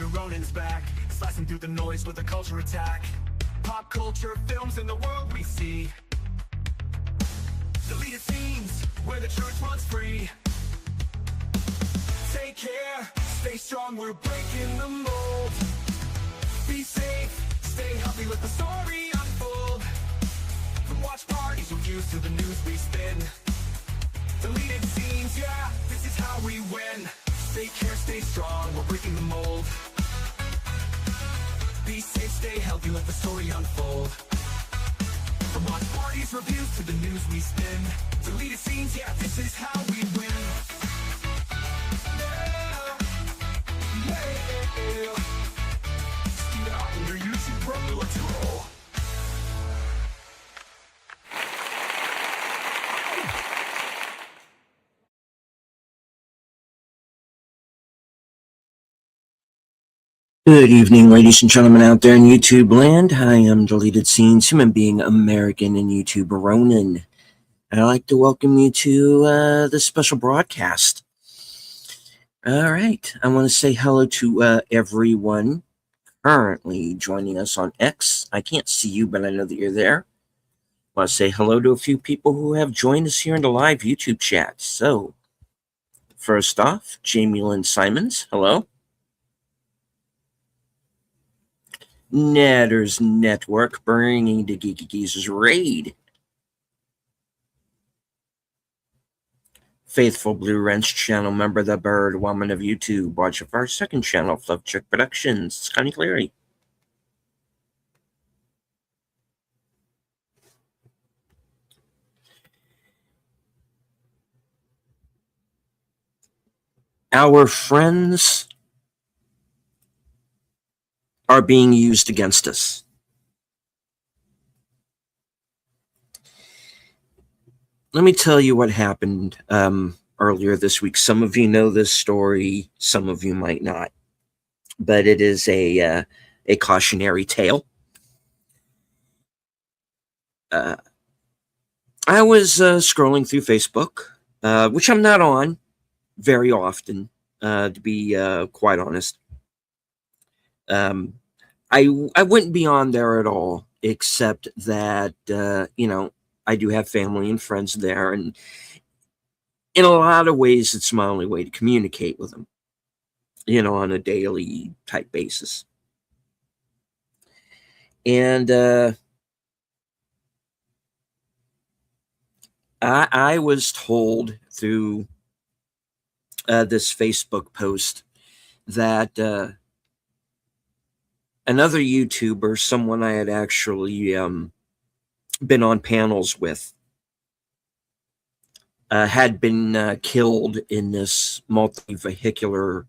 Ronin's back, slicing through the noise with a culture attack. Pop culture, films, and the world we see. Deleted scenes, where the truth runs free. Take care, stay strong, we're breaking the mold. Be safe, stay healthy, let the story unfold. From watch parties, reviews, to the news we spin. Deleted scenes, yeah, this is how we win. Take care, stay strong, we're breaking the mold. Be safe, stay healthy, let the story unfold. From watch parties, reviews, to the news we spin. Deleted scenes, yeah, this is how we win. Good evening, ladies and gentlemen out there in YouTube land. I am Deleted Scenes, human being, American, and YouTube Ronin. I'd like to welcome you to this special broadcast. All right, I want to say hello to everyone currently joining us on X. I can't see you, but I know that you're there. I want to say hello to a few people who have joined us here in the live YouTube chat. So, first off, Jamie Lynn Simons, hello. Netters Network, bringing the Geeky Geezers raid. Faithful Blue Wrench channel member, the Bird Woman of YouTube. Watch of our second channel, Fluff Chick Productions, Connie Cleary. Our friends are being used against us. Let me tell you what happened earlier this week. Some of you know this story, some of you might not, but it is a cautionary tale. I was scrolling through Facebook, which I'm not on very often, to be quite honest. I wouldn't be on there at all, except that, I do have family and friends there, and in a lot of ways, it's my only way to communicate with them, on a daily type basis. And I was told through this Facebook post that another YouTuber, someone I had actually been on panels with, had been killed in this multi-vehicular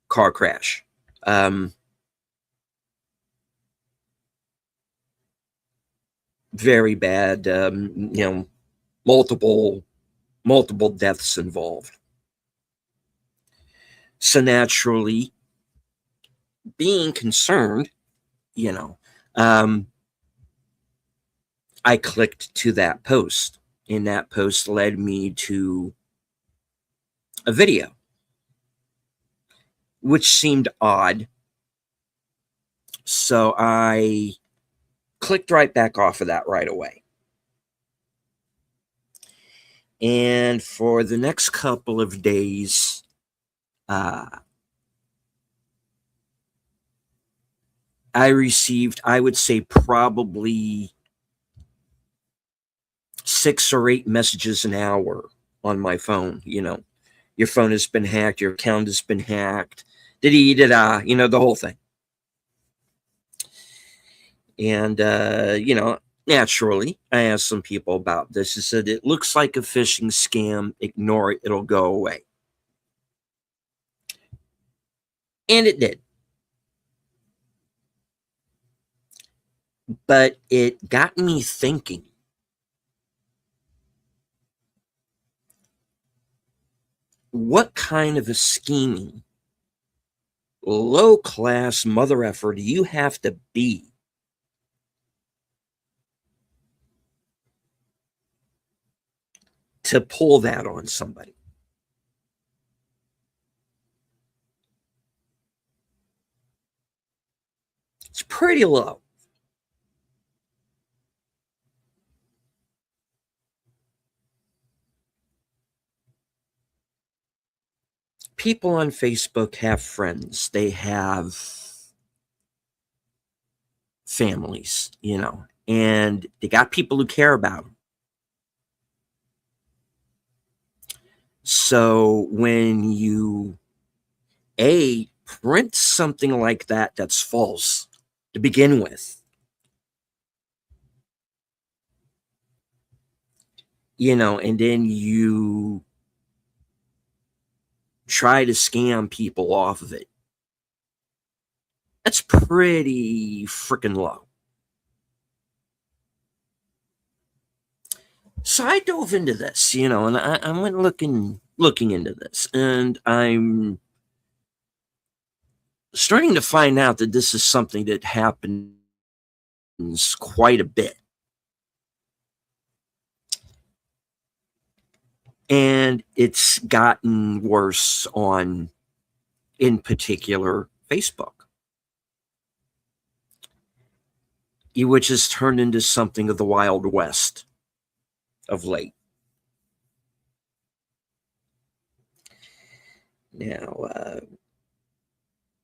car crash. Very bad, multiple deaths involved. So naturally, being concerned, I clicked to that post, and that post led me to a video, which seemed odd. So I clicked right back off of that right away. And for the next couple of days, I received, I would say, probably 6 or 8 messages an hour on my phone. Your phone has been hacked, your account has been hacked, the whole thing. And, naturally, I asked some people about this. I said, it looks like a phishing scam. Ignore it. It'll go away. And it did. But it got me thinking. What kind of a scheming, low-class mother effer do you have to be to pull that on somebody? It's pretty low. People on Facebook have friends. They have families, and they got people who care about them. So when you print something like that that's false to begin with, and then you try to scam people off of it, that's pretty freaking low. So I dove into this, and I went looking into this, and I'm starting to find out that this is something that happens quite a bit. And it's gotten worse on, in particular, Facebook, which has turned into something of the Wild West of late. Now,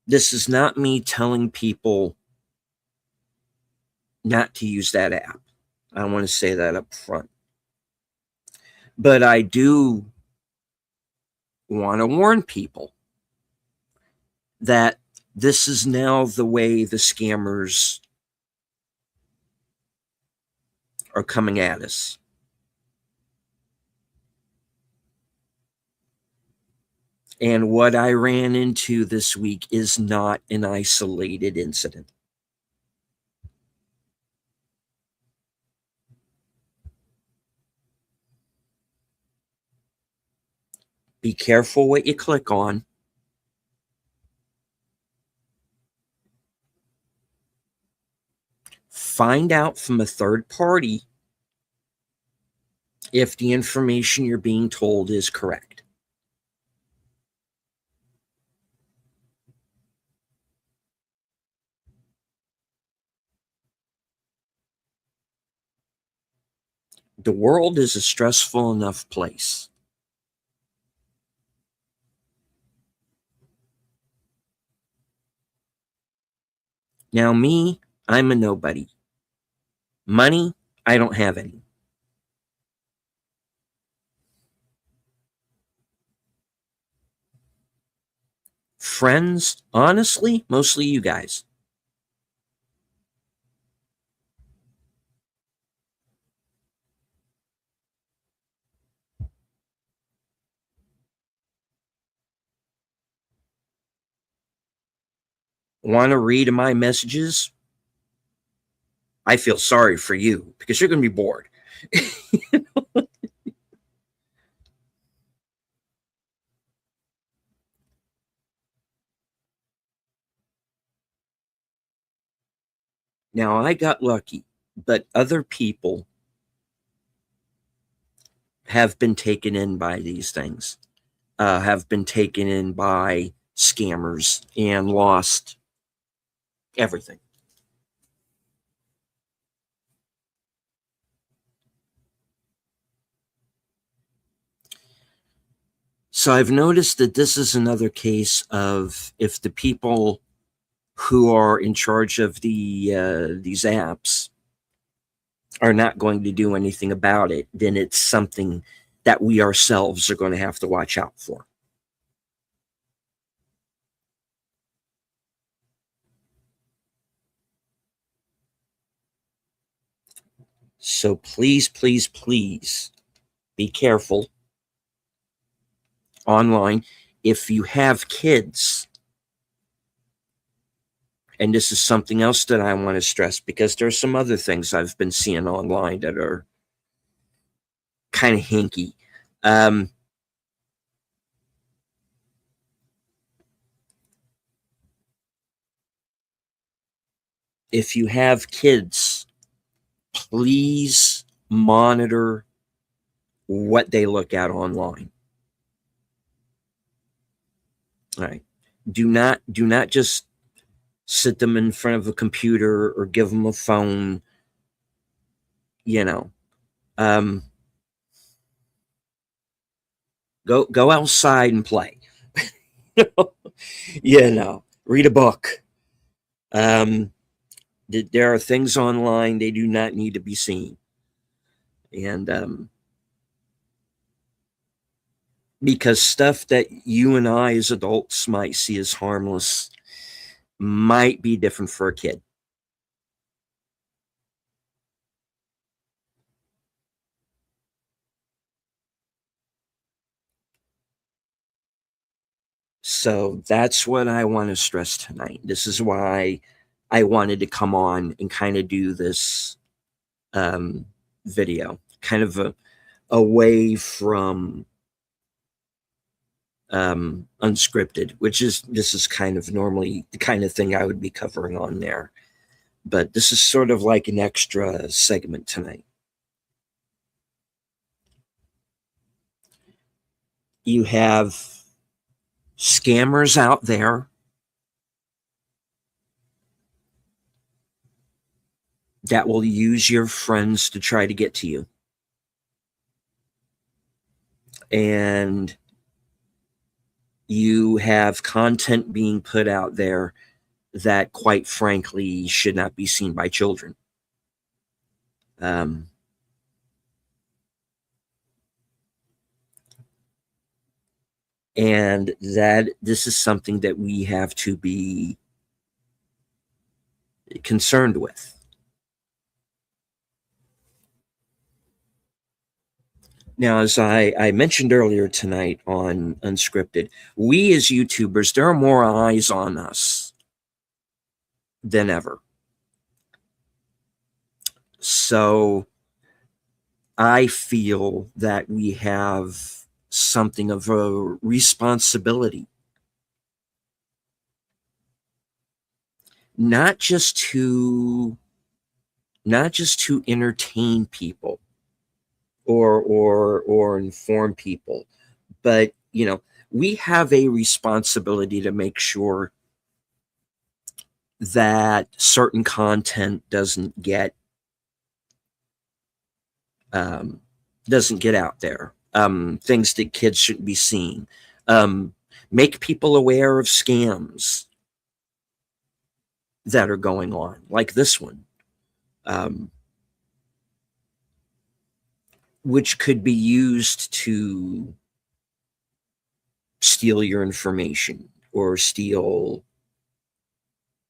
this is not me telling people not to use that app. I want to say that up front. But I do want to warn people that this is now the way the scammers are coming at us. And what I ran into this week is not an isolated incident. Be careful what you click on. Find out from a third party if the information you're being told is correct. The world is a stressful enough place. Now, me, I'm a nobody. Money, I don't have any. Friends, honestly, mostly you guys. Want to read my messages? I feel sorry for you because you're going to be bored. Now, I got lucky, but other people have been taken in by these things, have been taken in by scammers and lost everything. So I've noticed that this is another case of if the people who are in charge of these apps are not going to do anything about it, then it's something that we ourselves are going to have to watch out for. So please, please, please be careful online. If you have kids, and this is something else that I want to stress because there's some other things I've been seeing online that are kind of hinky. If you have kids, please monitor what they look at online. All right. Do not just sit them in front of a computer or give them a phone, you know. Um, go outside and play. Read a book. Um, there are things online they do not need to be seen, and because stuff that you and I as adults might see as harmless might be different for a kid. So that's what I want to stress tonight. This is why I wanted to come on and kind of do this um, video, kind of away from unscripted, which is this is kind of normally the kind of thing I would be covering on there. But this is sort of like an extra segment tonight. You have scammers out there that will use your friends to try to get to you. And you have content being put out there that, quite frankly, should not be seen by children. Um, and that this is something that we have to be concerned with. Now, as I mentioned earlier tonight on Unscripted, we as YouTubers, there are more eyes on us than ever. So I feel that we have something of a responsibility, not just to entertain people or inform people, but we have a responsibility to make sure that certain content doesn't get out there. Things that kids shouldn't be seeing. Make people aware of scams that are going on, like this one, which could be used to steal your information or steal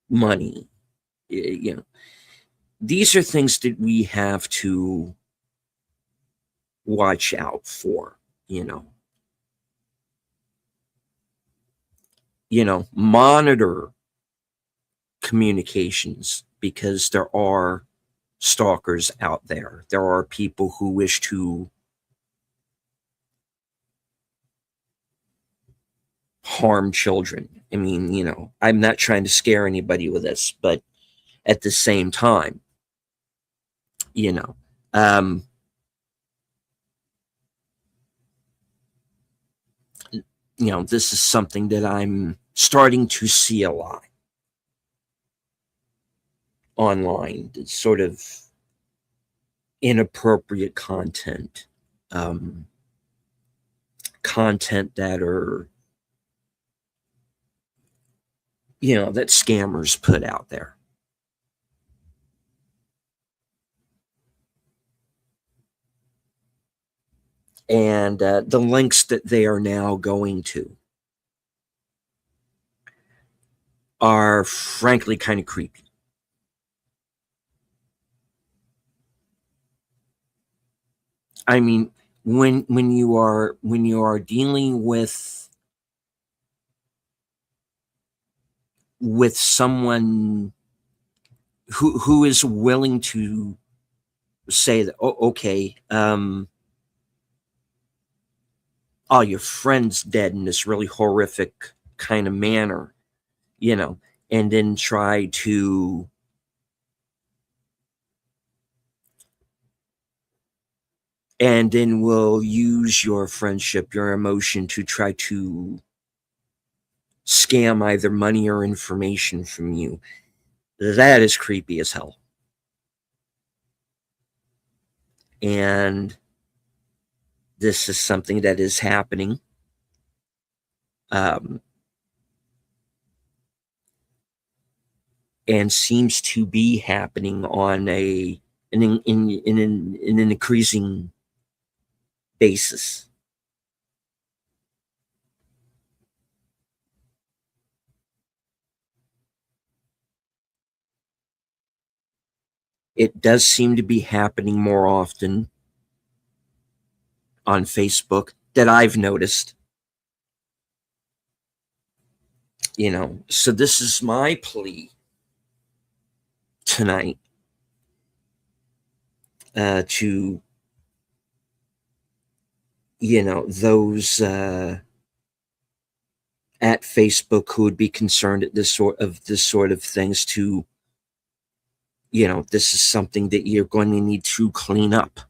money. These are things that we have to watch out for. Monitor communications, because there are stalkers out there. There are people who wish to harm children. I mean, I'm not trying to scare anybody with this, but at the same time, um, this is something that I'm starting to see a lot online. It's sort of inappropriate content, content that are, that scammers put out there. And the links that they are now going to are frankly kind of creepy. I mean, when you are dealing with someone who is willing to say that, oh, okay, oh, your friend's dead in this really horrific kind of manner, and then try to and then will use your friendship, your emotion, to try to scam either money or information from you. That is creepy as hell. And this is something that is happening. Um, and seems to be happening on in an increasing basis. It does seem to be happening more often on Facebook that I've noticed. So this is my plea tonight, to those at Facebook who would be concerned at this sort of things, to this is something that you're going to need to clean up.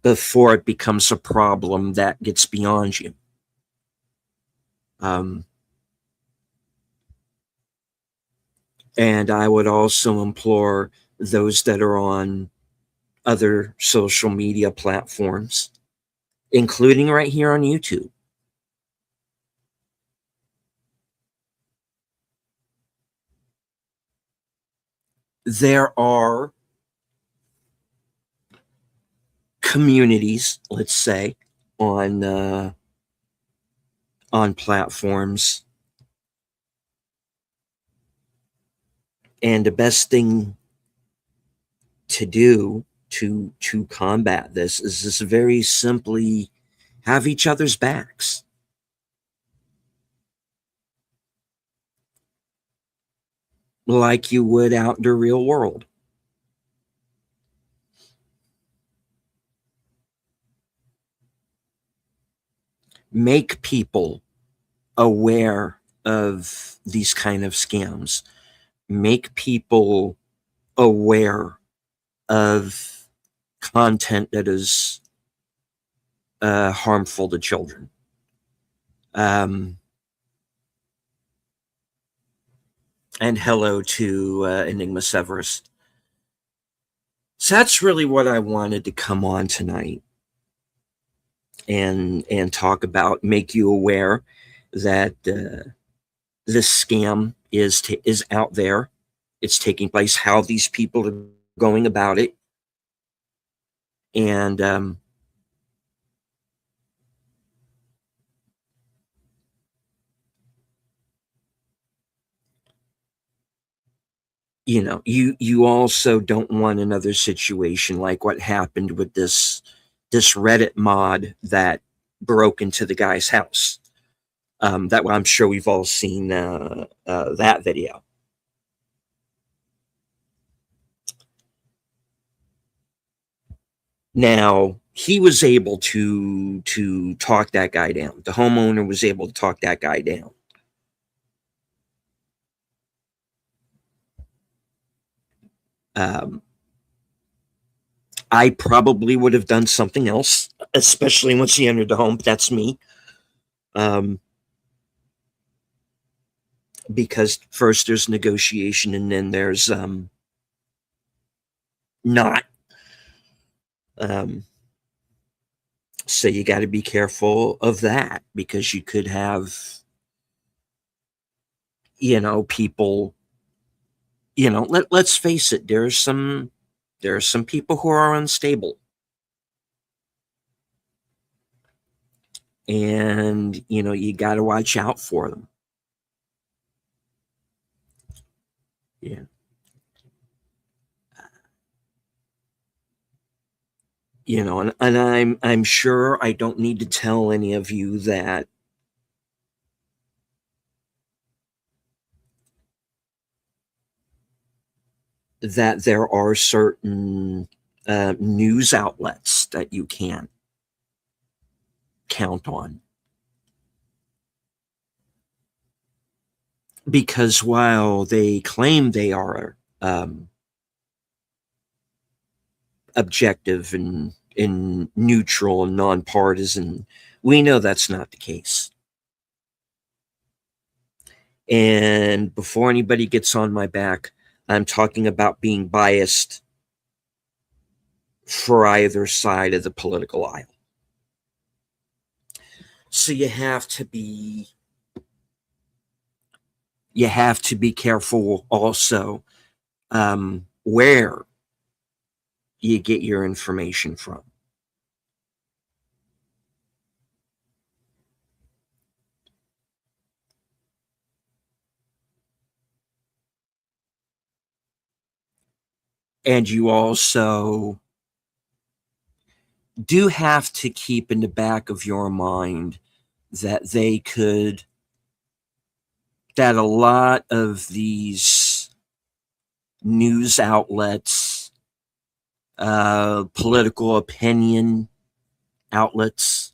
Before it becomes a problem that gets beyond you. And I would also implore those that are on other social media platforms, including right here on YouTube, there are communities, let's say, on platforms, and the best thing to do to combat this is just very simply have each other's backs. Like you would out in the real world. Make people aware of these kind of scams. Make people aware of content that is harmful to children. And hello to Enigma Severus. So that's really what I wanted to come on tonight and talk about, make you aware that this scam is out there. It's taking place, how these people are going about it. And you also don't want another situation like what happened with this Reddit mod that broke into the guy's house. That I'm sure we've all seen that video. Now, he was able to talk that guy down. The homeowner was able to talk that guy down. I probably would have done something else, especially once he entered the home. That's me. Because first there's negotiation, and then there's not. So you got to be careful of that, because you could have, people, let's face it, there are some people who are unstable. And, you got to watch out for them. Yeah. And I'm sure I don't need to tell any of you that there are certain news outlets that you can't count on. Because while they claim they are objective and and neutral and nonpartisan. We know that's not the case. And before anybody gets on my back, I'm talking about being biased for either side of the political aisle. So you have to be careful also where you get your information from. And you also do have to keep in the back of your mind that that a lot of these news outlets, political opinion outlets,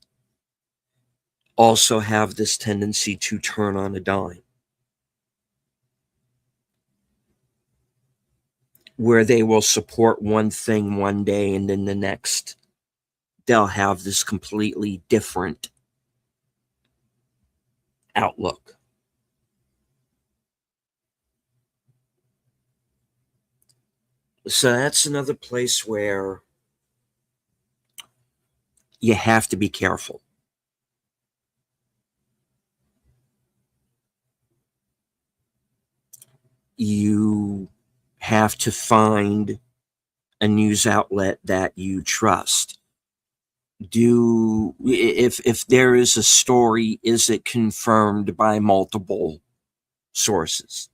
also have this tendency to turn on a dime, where they will support one thing one day and then the next they'll have this completely different outlook. So that's another place where you have to be careful. You have to find a news outlet that you trust. If there is a story, is it confirmed by multiple sources?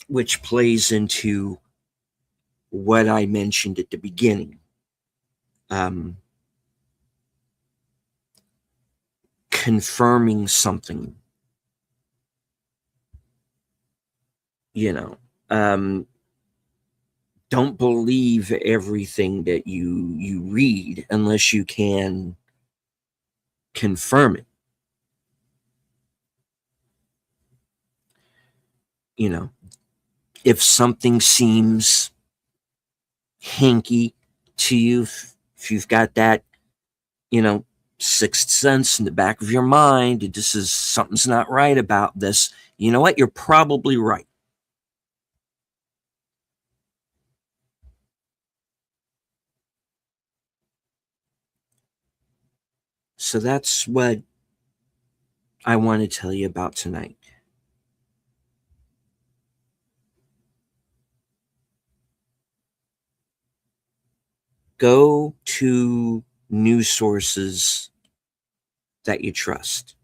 Which plays into what I mentioned at the beginning. Confirming something, don't believe everything that you read unless you can confirm it. If something seems hinky to you, if you've got that, sixth sense in the back of your mind, this is something's not right about this, you know what? You're probably right. So that's what I want to tell you about tonight. Go to news sources that you trust.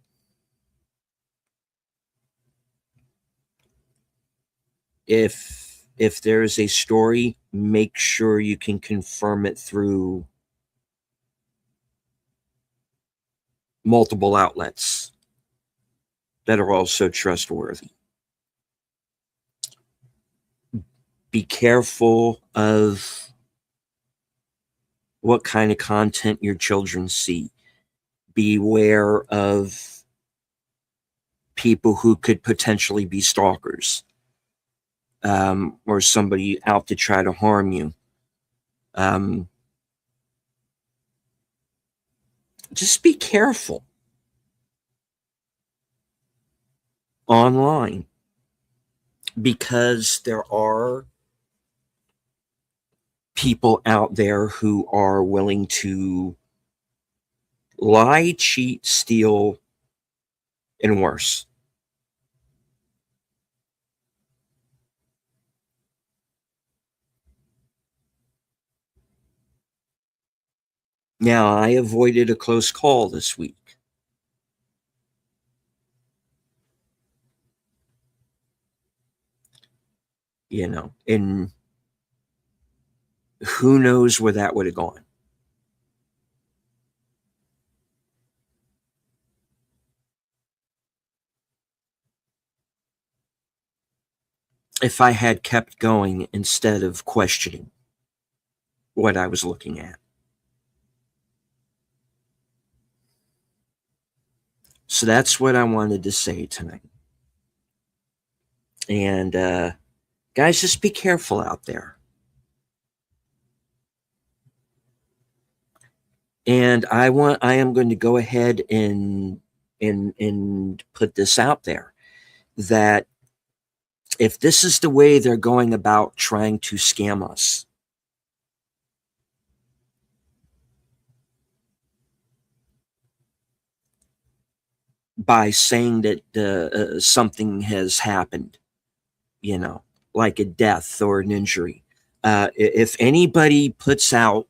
If there is a story, make sure you can confirm it through multiple outlets that are also trustworthy. Be careful of what kind of content your children see. Beware of people who could potentially be stalkers, or somebody out to try to harm you. Just be careful online, because there are people out there who are willing to lie, cheat, steal, and worse. Now, I avoided a close call this week. And who knows where that would have gone. If I had kept going instead of questioning what I was looking at. So that's what I wanted to say tonight. And Guys, just be careful out there. And I am going to go ahead and put this out there that if this is the way they're going about trying to scam us, by saying that something has happened, you know, like a death or an injury. If anybody puts out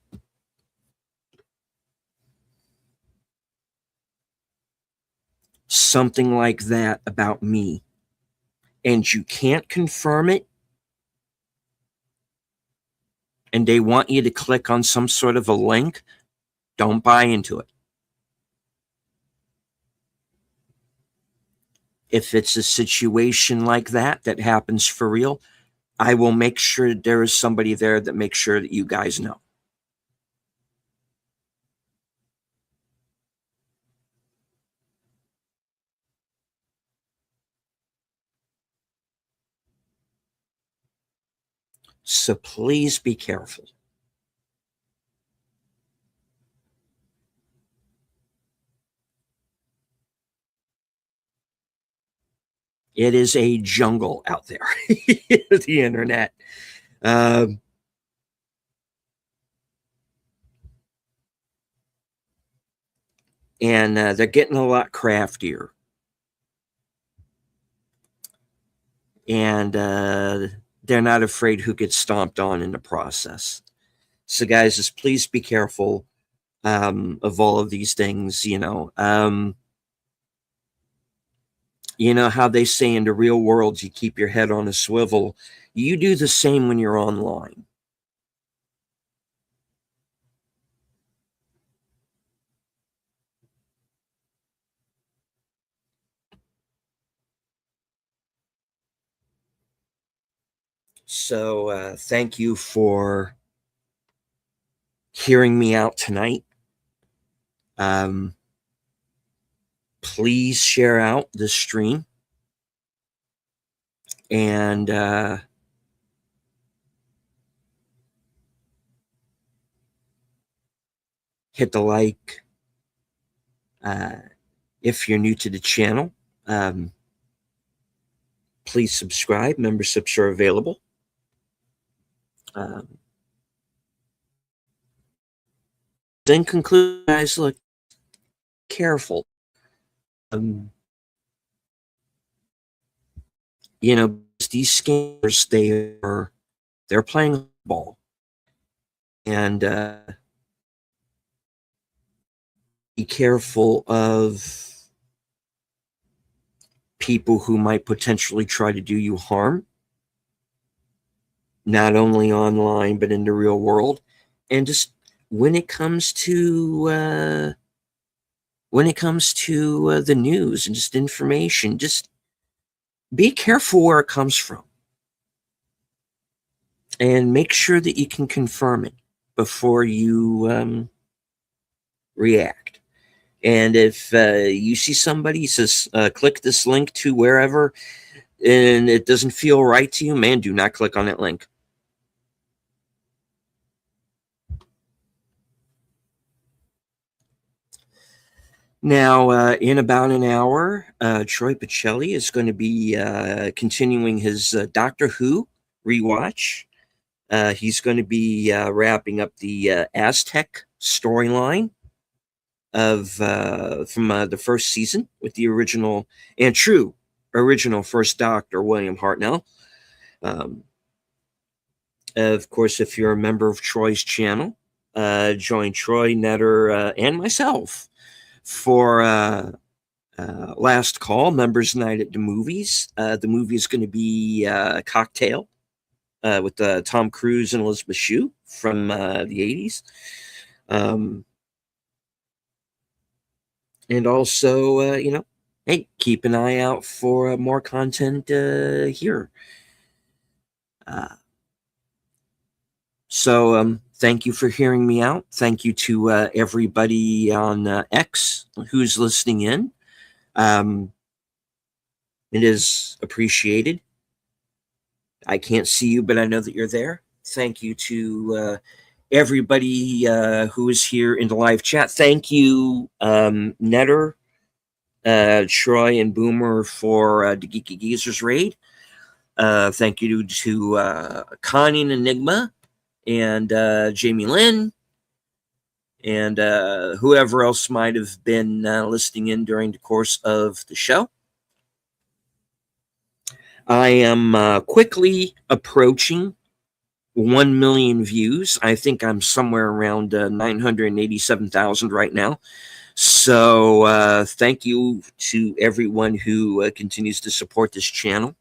something like that about me and you can't confirm it, and they want you to click on some sort of a link, don't buy into it. If it's a situation like that that happens for real, I will make sure there is somebody there that makes sure that you guys know. So please be careful. It is a jungle out there, the internet. Um, and they're getting a lot craftier. And they're not afraid who gets stomped on in the process. So, guys, just please be careful of all of these things. You know how they say in the real world, you keep your head on a swivel. You do the same when you're online. So, thank you for hearing me out tonight. Um, please share out the stream and hit the like if you're new to the channel. Please subscribe. Memberships are available. Then conclude, guys, look careful. You know, these scammers, they're playing ball. And be careful of people who might potentially try to do you harm, not only online but in the real world. And just when it comes to the news and just information, just be careful where it comes from, and make sure that you can confirm it before you react. And if you see somebody says, click this link to wherever, and it doesn't feel right to you, man, do not click on that link. Now, in about an hour, Troy Pacelli is going to be continuing his Doctor Who rewatch. He's going to be wrapping up the Aztec storyline of from the first season with the original and true original first Doctor, William Hartnell. Of course, if you're a member of Troy's channel, join Troy, Netter, and myself for last call, members night at the movies. The movie is going to be Cocktail with Tom Cruise and Elizabeth Shue from the 80s. And also, hey, keep an eye out for more content here. So thank you for hearing me out. Thank you to everybody on X who's listening in. It is appreciated. I can't see you, but I know that you're there. Thank you to everybody who is here in the live chat. Thank you, Netter, Troy, and Boomer for the Geeky Geezers raid. Thank you to Connie and Enigma and Jamie Lynn and whoever else might have been listening in during the course of the show. I am quickly approaching 1 million views. I think I'm somewhere around 987,000 right now. So thank you to everyone who continues to support this channel.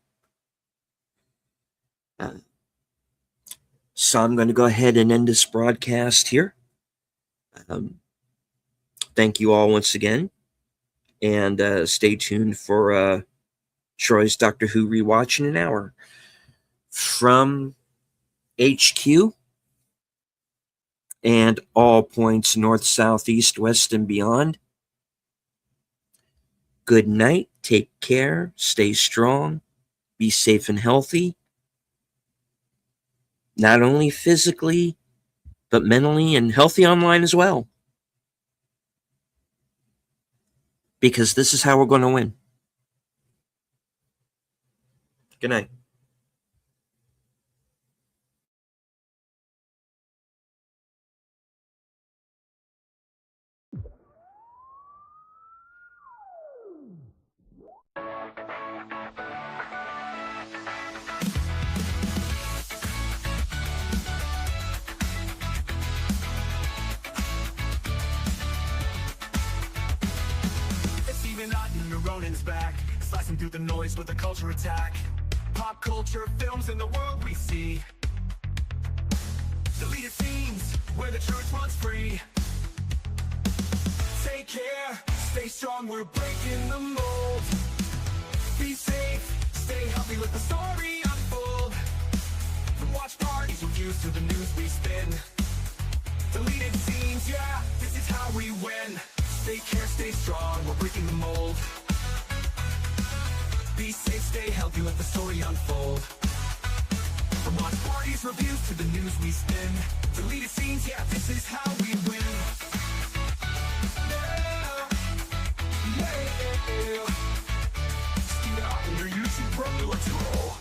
So I'm going to go ahead and end this broadcast here. Thank you all once again. And stay tuned for Troy's Doctor Who rewatch in an hour. From HQ and all points north, south, east, west, and beyond. Good night. Take care. Stay strong. Be safe and healthy. Not only physically, but mentally and healthy online as well. Because this is how we're going to win. Good night. Steven Otten, Ronin's back, slicing through the noise with a culture attack. Pop culture, films, and the world we see. Deleted scenes, where the truth runs free. Take care, stay strong, we're breaking the mold. Be safe, stay healthy, let the story unfold. From watch parties, reviews to the news we spin. Deleted scenes, yeah, this is how we win. Take care, stay strong, we're breaking the mold. Be safe, stay healthy, let the story unfold. From watch parties, reviews to the news we spin. Deleted scenes, yeah, this is how we win. Yeah, yeah. Steven Otten, your YouTube brother, let's roll.